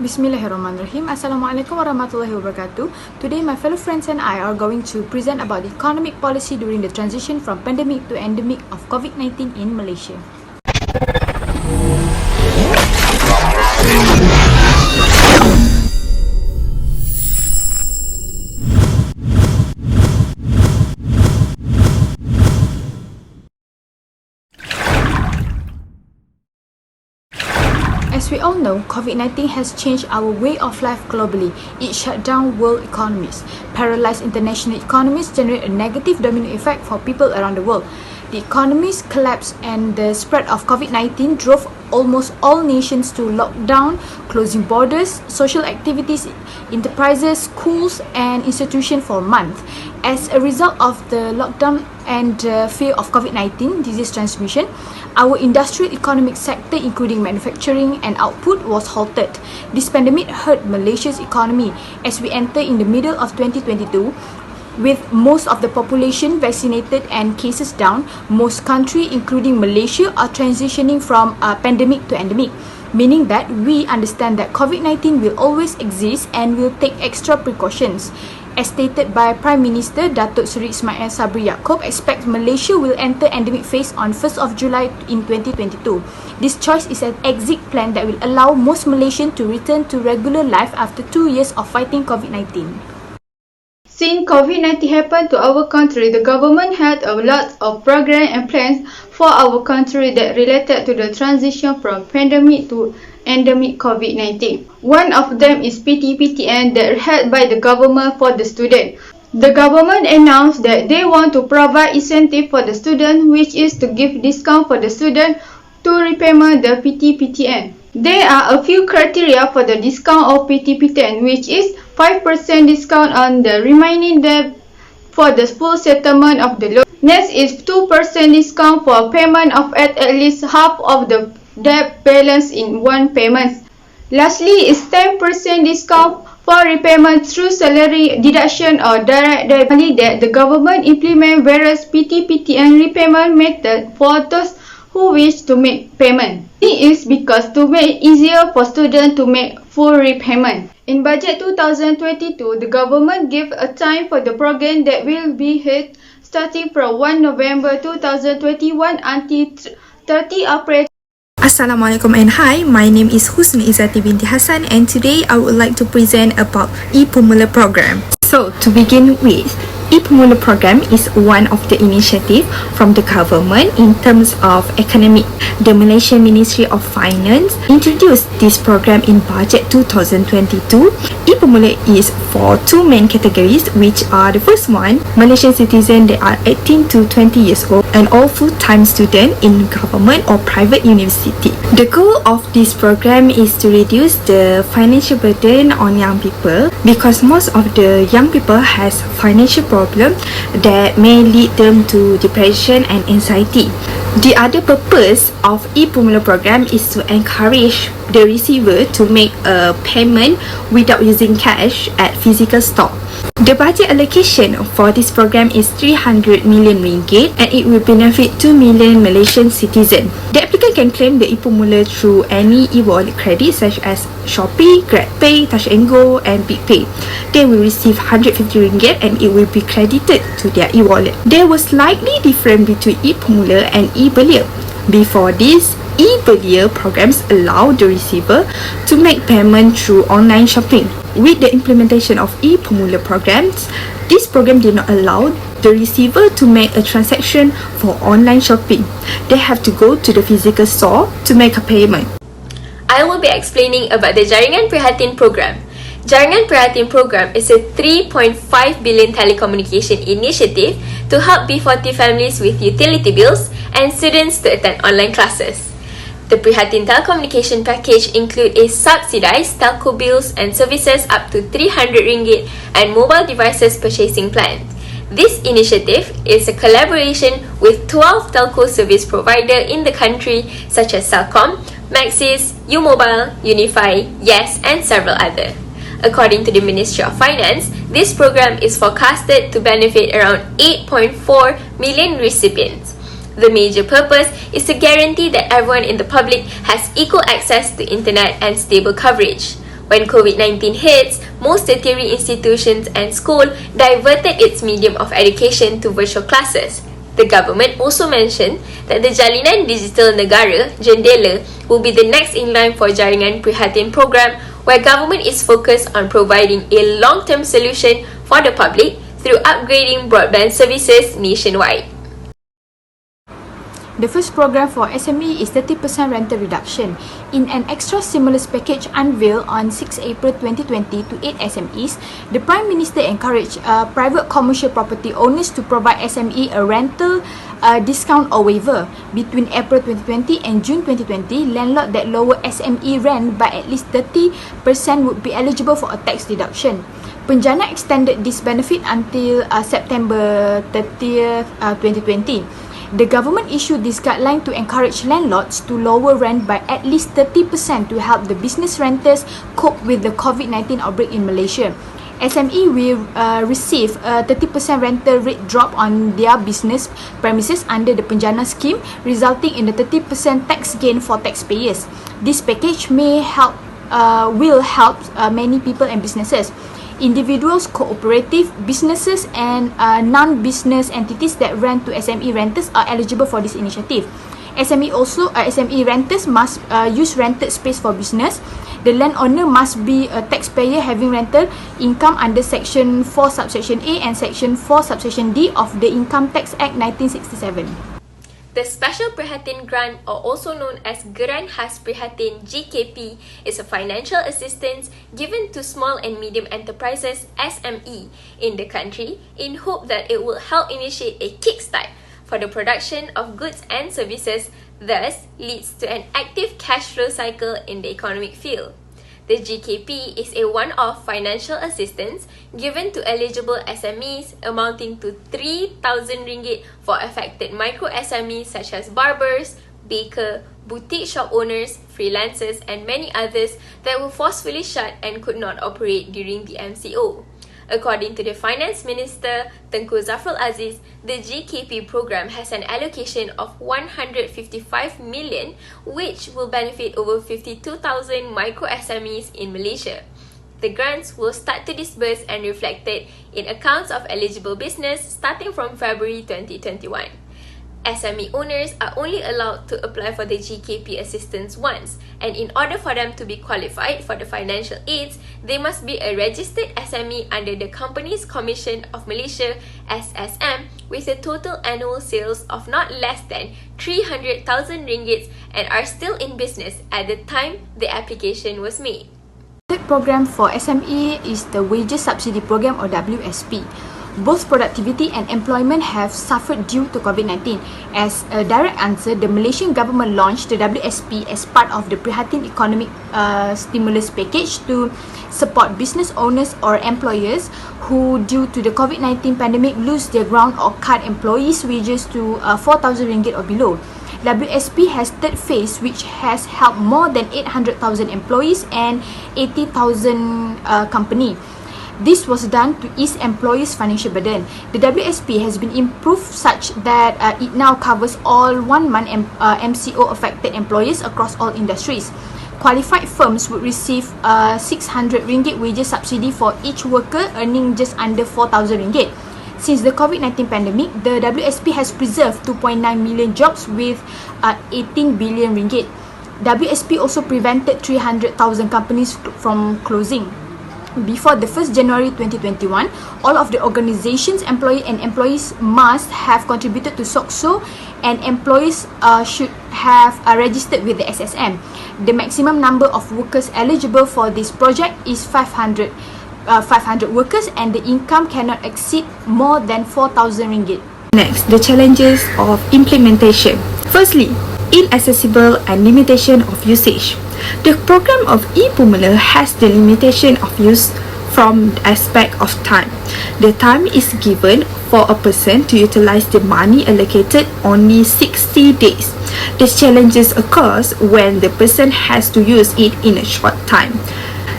Bismillahirrahmanirrahim. Assalamualaikum warahmatullahi wabarakatuh. Today, my fellow friends and I are going to present about the economic policy during the transition from pandemic to endemic of COVID-19 in Malaysia. As we all know, COVID-19 has changed our way of life globally. It shut down world economies, paralyzed international economies, generate a negative domino effect for people around the world. The economies collapsed and the spread of COVID-19 drove almost all nations to lockdown, closing borders, social activities, enterprises, schools and institutions for months. As a result of the lockdown and fear of COVID-19 disease transmission, our industrial economic sector, including manufacturing and output, was halted. This pandemic hurt Malaysia's economy as we enter in the middle of 2022. With most of the population vaccinated and cases down, most countries, including Malaysia, are transitioning from pandemic to endemic, meaning that we understand that COVID-19 will always exist and will take extra precautions. As stated by Prime Minister Datuk Seri Ismail Sabri Yaakob, expects Malaysia will enter endemic phase on 1st of July in 2022. This choice is an exit plan that will allow most Malaysians to return to regular life after 2 years of fighting COVID-19. Since COVID-19 happened to our country, the government had a lot of programs and plans for our country that related to the transition from pandemic to endemic COVID-19. One of them is PT-PTN that held by the government for the student. The government announced that they want to provide incentive for the student, which is to give discount for the student to repayment the PT-PTN. There are a few criteria for the discount of PT-PTN, which is 5% discount on the remaining debt for the full settlement of the loan. Next is 2% discount for payment of at least half of the debt balance in one payment. Lastly is 10% discount for repayment through salary deduction or direct debit. Finally, that the government implement various PT-PTN repayment method for those who wish to make payment. This is because to make easier for students to make full repayment. In budget 2022, the government gave a time for the program that will be held starting from 1 November 2021 until 30 April. Assalamualaikum and hi, my name is Husni Izzati binti Hassan and today I would like to present about e-Pemula program. So to begin with, e-Pemula program is one of the initiative from the government in terms of economic. The Malaysian Ministry of Finance introduced this program in budget 2022. e-Pemula is for two main categories, which are the first one, Malaysian citizens that are 18 to 20 years old and all full-time students in government or private university. The goal of this program is to reduce the financial burden on young people because most of the young people has financial problem that may lead them to depression and anxiety. The other purpose of e-Pemula program is to encourage the receiver to make a payment without using cash at physical store. The budget allocation for this program is 300 million ringgit and it will benefit 2 million Malaysian citizens. The applicant can claim the e-Pemula through any e-wallet credit such as Shopee, GrabPay, Touch and Go and BigPay. They will receive 150 ringgit and it will be credited to their e-wallet. There was slightly difference between e-Pemula and e-Belia. Before this, e-Belia programs allow the receiver to make payment through online shopping. With the implementation of e-Pemula programs, this program did not allow the receiver to make a transaction for online shopping. They have to go to the physical store to make a payment. I will be explaining about the Jaringan Prihatin program. Jaringan Prihatin program is a 3.5 billion telecommunication initiative to help B40 families with utility bills and students to attend online classes. The Prihatin telecommunication package include a subsidized telco bills and services up to 300 ringgit and mobile devices purchasing plan. This initiative is a collaboration with 12 telco service providers in the country such as Celcom, Maxis, U-Mobile, Unify, Yes and several others. According to the Ministry of Finance, this program is forecasted to benefit around 8.4 million recipients. The major purpose is to guarantee that everyone in the public has equal access to internet and stable coverage. When COVID-19 hits, most tertiary institutions and schools diverted its medium of education to virtual classes. The government also mentioned that the Jalinan Digital Negara, Jendela, will be the next in line for Jaringan Prihatin program, where government is focused on providing a long-term solution for the public through upgrading broadband services nationwide. The first program for SME is 30% rental reduction. In an extra stimulus package unveiled on 6 April 2020 to aid SMEs, the Prime Minister encouraged private commercial property owners to provide SME a rental discount or waiver. Between April 2020 and June 2020, landlords that lower SME rent by at least 30% would be eligible for a tax deduction. Penjana extended this benefit until September 30th, 2020. The government issued this guideline to encourage landlords to lower rent by at least 30% to help the business renters cope with the COVID-19 outbreak in Malaysia. SME will receive a 30% rental rate drop on their business premises under the Penjana scheme, resulting in a 30% tax gain for taxpayers. This package will help many people and businesses. Individuals, cooperative businesses and non-business entities that rent to SME renters are eligible for this initiative. SME renters must use rented space for business. The landowner must be a taxpayer having rental income under Section 4 Subsection A and Section 4 Subsection D of the Income Tax Act 1967. The Special Prihatin Grant, or also known as Geran Khas Prihatin GKP, is a financial assistance given to small and medium enterprises (SME) in the country in hope that it will help initiate a kickstart for the production of goods and services, thus leads to an active cash flow cycle in the economic field. The GKP is a one-off financial assistance given to eligible SMEs amounting to RM3,000 for affected micro SMEs such as barbers, baker, boutique shop owners, freelancers and many others that were forcefully shut and could not operate during the MCO. According to the Finance Minister, Tengku Zafrul Aziz, the GKP program has an allocation of 155 million, which will benefit over 52,000 micro SMEs in Malaysia. The grants will start to disburse and reflected in accounts of eligible business starting from February 2021. SME owners are only allowed to apply for the GKP assistance once, and in order for them to be qualified for the financial aids, they must be a registered SME under the Companies Commission of Malaysia (SSM) with a total annual sales of not less than RM300,000 and are still in business at the time the application was made. The third program for SME is the Wages Subsidy Program or WSP. Both productivity and employment have suffered due to COVID-19. As a direct answer, the Malaysian government launched the WSP as part of the Prihatin Economic Stimulus Package to support business owners or employers who, due to the COVID-19 pandemic, lose their ground or cut employees' wages to RM4,000 or below. WSP has third phase, which has helped more than 800,000 employees and 80,000 companies. This was done to ease employees' financial burden. The WSP has been improved such that it now covers all 1 month MCO affected employees across all industries. Qualified firms would receive RM600 wages subsidy for each worker earning just under RM4,000. Since the COVID-19 pandemic, the WSP has preserved 2.9 million jobs with RM18 billion. WSP also prevented 300,000 companies from closing. Before the 1st January 2021, all of the organizations, employees must have contributed to SOCSO, and employees should have registered with the SSM. The maximum number of workers eligible for this project is 500 workers, and the income cannot exceed more than RM4,000. Next, the challenges of implementation. Firstly, inaccessible and limitation of usage. The program of e-Pumula has the limitation of use from the aspect of time. The time is given for a person to utilize the money allocated only 60 days. These challenges occurs when the person has to use it in a short time.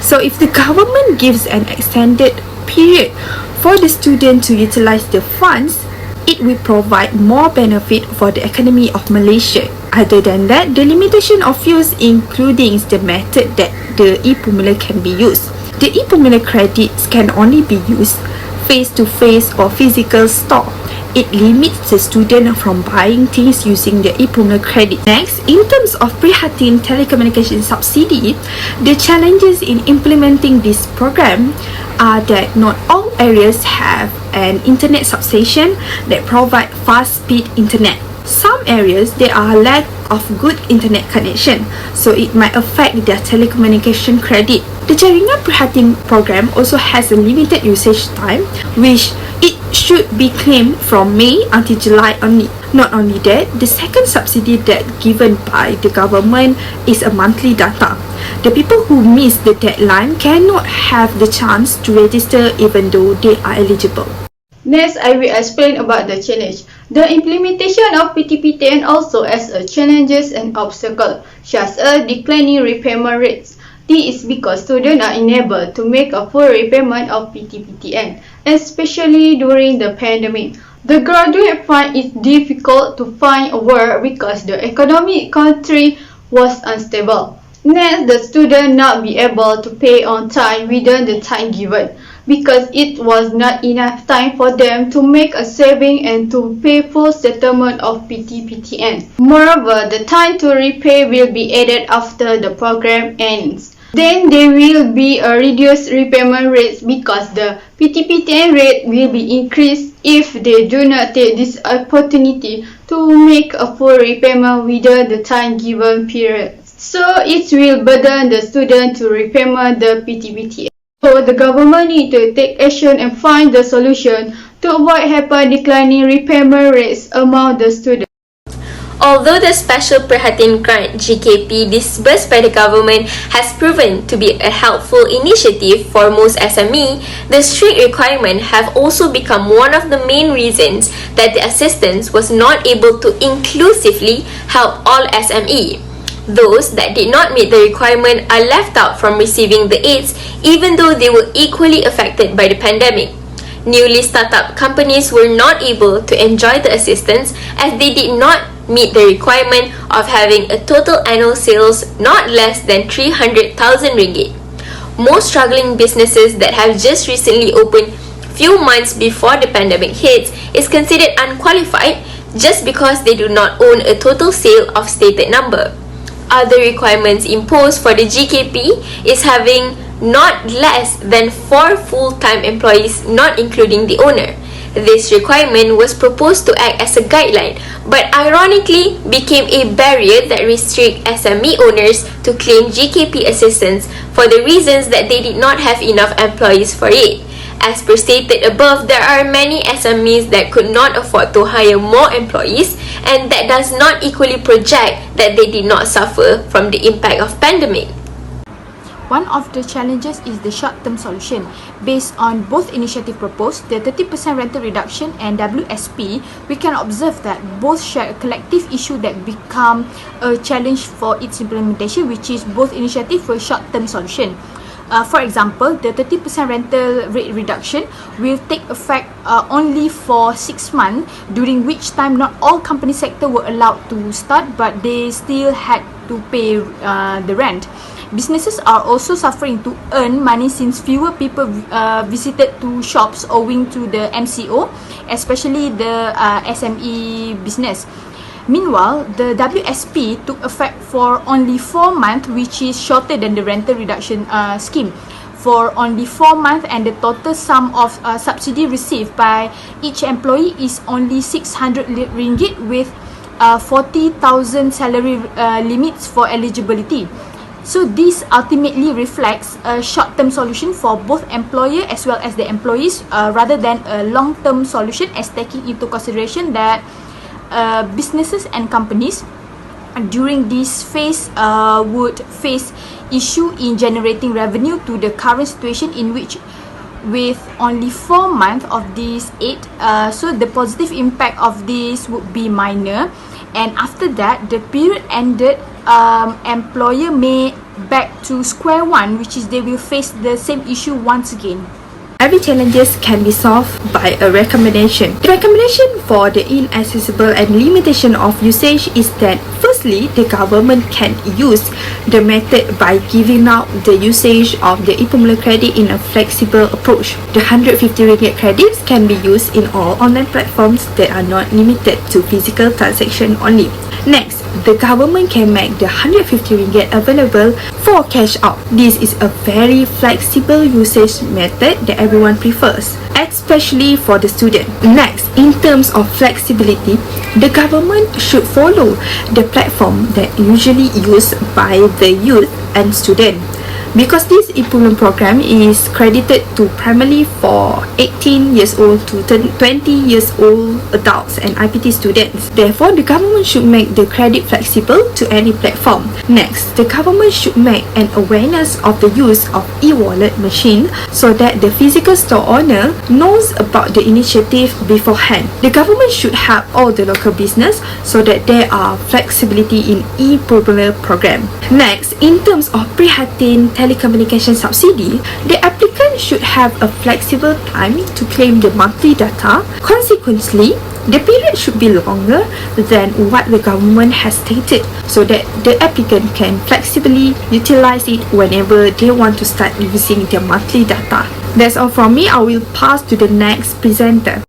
So if the government gives an extended period for the student to utilize the funds, it will provide more benefit for the economy of Malaysia. Other than that, the limitation of use including the method that the e-Pumula can be used. The e-Pumula credits can only be used face-to-face or physical store. It limits the student from buying things using the e-Pumula credit. Next, in terms of Prihatin telecommunication subsidy, the challenges in implementing this program are that not all areas have an internet substation that provide fast-speed internet. Some areas there are lack of good internet connection, so it might affect their telecommunication credit. The Jaringan Prihatin program also has a limited usage time, which it should be claimed from May until July only. Not only that, the second subsidy that given by the government is a monthly data. The people who miss the deadline cannot have the chance to register even though they are eligible. Next, I will explain about the challenge. The implementation of PTPTN also has a challenges and obstacles, such as declining repayment rates. This is because students are unable to make a full repayment of PTPTN, especially during the pandemic. The graduate find it difficult to find a work because the economic country was unstable. Next, the student not be able to pay on time within the time given, because it was not enough time for them to make a saving and to pay full settlement of PTPTN. Moreover, the time to repay will be added after the program ends. Then there will be a reduced repayment rates because the PTPTN rate will be increased if they do not take this opportunity to make a full repayment within the time given period. So it will burden the student to repayment the PTPTN. So the government need to take action and find the solution to avoid declining repayment rates among the students. Although the Special Perhatian Grant GKP disbursed by the government has proven to be a helpful initiative for most SME, the strict requirements have also become one of the main reasons that the assistance was not able to inclusively help all SME. Those that did not meet the requirement are left out from receiving the aids even though they were equally affected by the pandemic. Newly startup companies were not able to enjoy the assistance as they did not meet the requirement of having a total annual sales not less than 300,000 ringgit. Most struggling businesses that have just recently opened few months before the pandemic hits is considered unqualified just because they do not own a total sale of stated number. Other requirements imposed for the GKP is having not less than 4 full-time employees, not including the owner. This requirement was proposed to act as a guideline, but ironically became a barrier that restricts SME owners to claim GKP assistance for the reasons that they did not have enough employees for it. As per stated above, there are many SMEs that could not afford to hire more employees, and that does not equally project that they did not suffer from the impact of pandemic. One of the challenges is the short-term solution. Based on both initiatives proposed, the 30% rental reduction and WSP, we can observe that both share a collective issue that become a challenge for its implementation, which is both initiatives for short-term solution. For example, the 30% rental rate reduction will take effect only for 6 months, during which time not all company sector were allowed to start, but they still had to pay the rent. Businesses are also suffering to earn money since fewer people visited to shops owing to the MCO, especially the SME business. Meanwhile, the WSP took effect for only 4 months, which is shorter than the rental reduction scheme. For only 4 months, and the total sum of subsidy received by each employee is only 600 ringgit with 40,000 salary limits for eligibility. So this ultimately reflects a short-term solution for both employer as well as the employees, rather than a long-term solution, as taking into consideration that businesses and companies during this phase would face issue in generating revenue to the current situation in which with only 4 months of this aid, so the positive impact of this would be minor, and after that the period ended, employer may back to square one, which is they will face the same issue once again. Every challenges can be solved by a recommendation. The recommendation for the inaccessible and limitation of usage is that firstly, the government can use the method by giving out the usage of the e-Pemula credit in a flexible approach. The 150 ringgit credits can be used in all online platforms that are not limited to physical transaction only. Next, the government can make the 150 ringgit available for cash out. This is a very flexible usage method that everyone prefers, especially for the student. Next, in terms of flexibility, the government should follow the platform that usually used by the youth and student. Because this e-Pemula program is credited to primarily for 18 years old to 20 years old adults and IPT students. Therefore, the government should make the credit flexible to any platform. Next, the government should make an awareness of the use of e-wallet machine so that the physical store owner knows about the initiative beforehand. The government should help all the local business so that there are flexibility in e-Pemula program. Next, in terms of Prihatin telecommunication subsidy, the applicant should have a flexible time to claim the monthly data. Consequently, the period should be longer than what the government has stated so that the applicant can flexibly utilize it whenever they want to start using their monthly data. That's all from me. I will pass to the next presenter.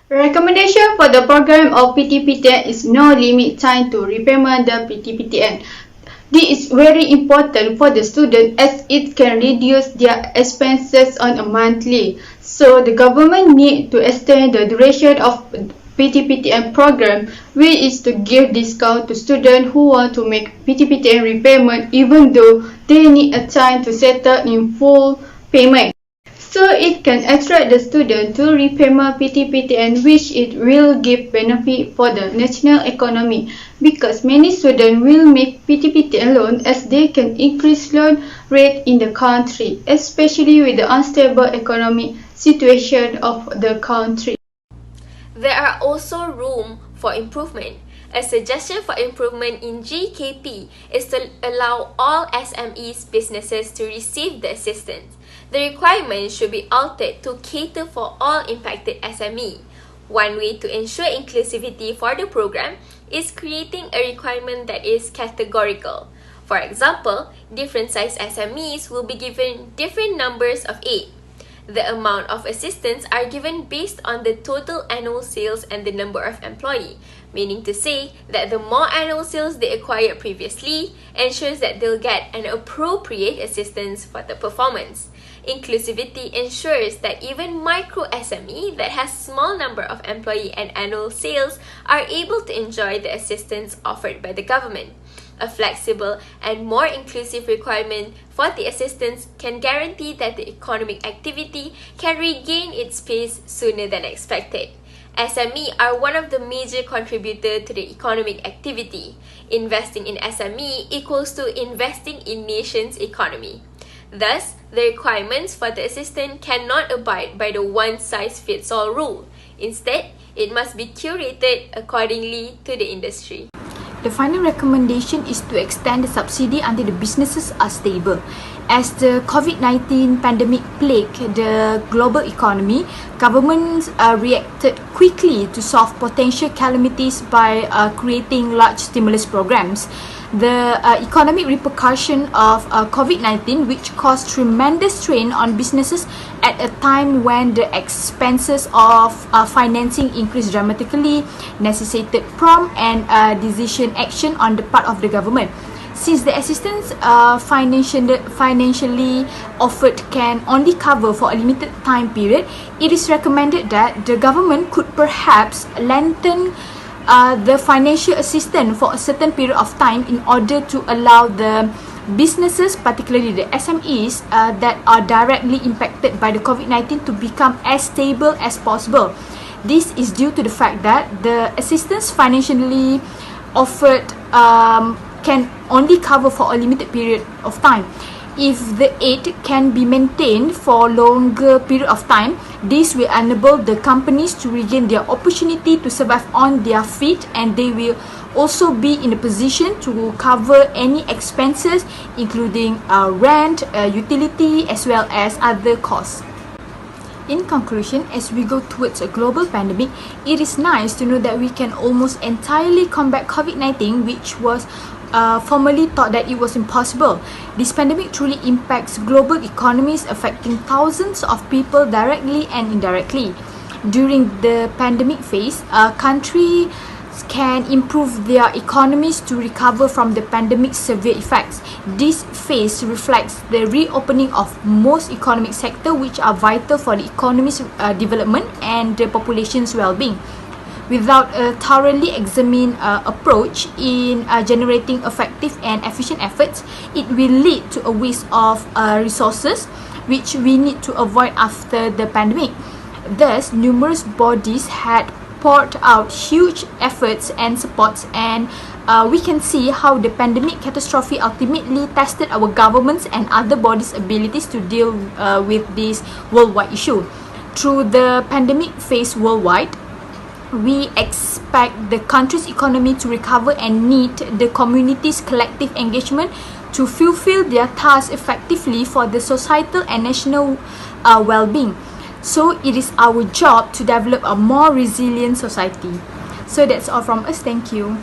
Recommendation for the program of PTPTN is no limit time to repayment the PTPTN. This is very important for the student as it can reduce their expenses on a monthly. So the government need to extend the duration of PTPTN program, which is to give discount to students who want to make PTPTN repayment even though they need a time to settle in full payment. So it can attract the student to repayment PTPTN, which it will give benefit for the national economy because many students will make PTPTN loan as they can increase loan rate in the country, especially with the unstable economic situation of the country. There are also room for improvement. A suggestion for improvement in GKP is to allow all SMEs businesses to receive the assistance. The requirement should be altered to cater for all impacted SME. One way to ensure inclusivity for the program is creating a requirement that is categorical. For example, different size SMEs will be given different numbers of aid. The amount of assistance are given based on the total annual sales and the number of employee, meaning to say that the more annual sales they acquired previously ensures that they'll get an appropriate assistance for the performance. Inclusivity ensures that even micro SME that has small number of employee and annual sales are able to enjoy the assistance offered by the government. A flexible and more inclusive requirement for the assistance can guarantee that the economic activity can regain its pace sooner than expected. SME are one of the major contributors to the economic activity. Investing in SME equals to investing in nation's economy. Thus, the requirements for the assistant cannot abide by the one-size-fits-all rule. Instead, it must be curated accordingly to the industry. The final recommendation is to extend the subsidy until the businesses are stable. As the COVID-19 pandemic plagued the global economy, governments reacted quickly to solve potential calamities by creating large stimulus programs. The economic repercussion of COVID-19, which caused tremendous strain on businesses at a time when the expenses of financing increased dramatically, necessitated prompt and decision action on the part of the government. Since the assistance financially offered can only cover for a limited time period, it is recommended that the government could perhaps lengthen the financial assistance for a certain period of time in order to allow the businesses, particularly the SMEs that are directly impacted by the COVID-19 to become as stable as possible. This is due to the fact that the assistance financially offered can only cover for a limited period of time. If the aid can be maintained for longer period of time, this will enable the companies to regain their opportunity to survive on their feet, and they will also be in a position to cover any expenses including rent, utility as well as other costs. In conclusion, as we go towards a global pandemic, it is nice to know that we can almost entirely combat COVID-19, which was formerly thought that it was impossible. This pandemic truly impacts global economies, affecting thousands of people directly and indirectly. During the pandemic phase, countries can improve their economies to recover from the pandemic's severe effects. This phase reflects the reopening of most economic sectors which are vital for the economy's development and the population's well-being. Without a thoroughly examined approach in generating effective and efficient efforts, it will lead to a waste of resources which we need to avoid after the pandemic. Thus, numerous bodies had poured out huge efforts and supports, and we can see how the pandemic catastrophe ultimately tested our governments and other bodies' abilities to deal with this worldwide issue. Through the pandemic phase worldwide, we expect the country's economy to recover and need the community's collective engagement to fulfill their tasks effectively for the societal and national well-being. So it is our job to develop a more resilient society. So that's all from us. Thank you.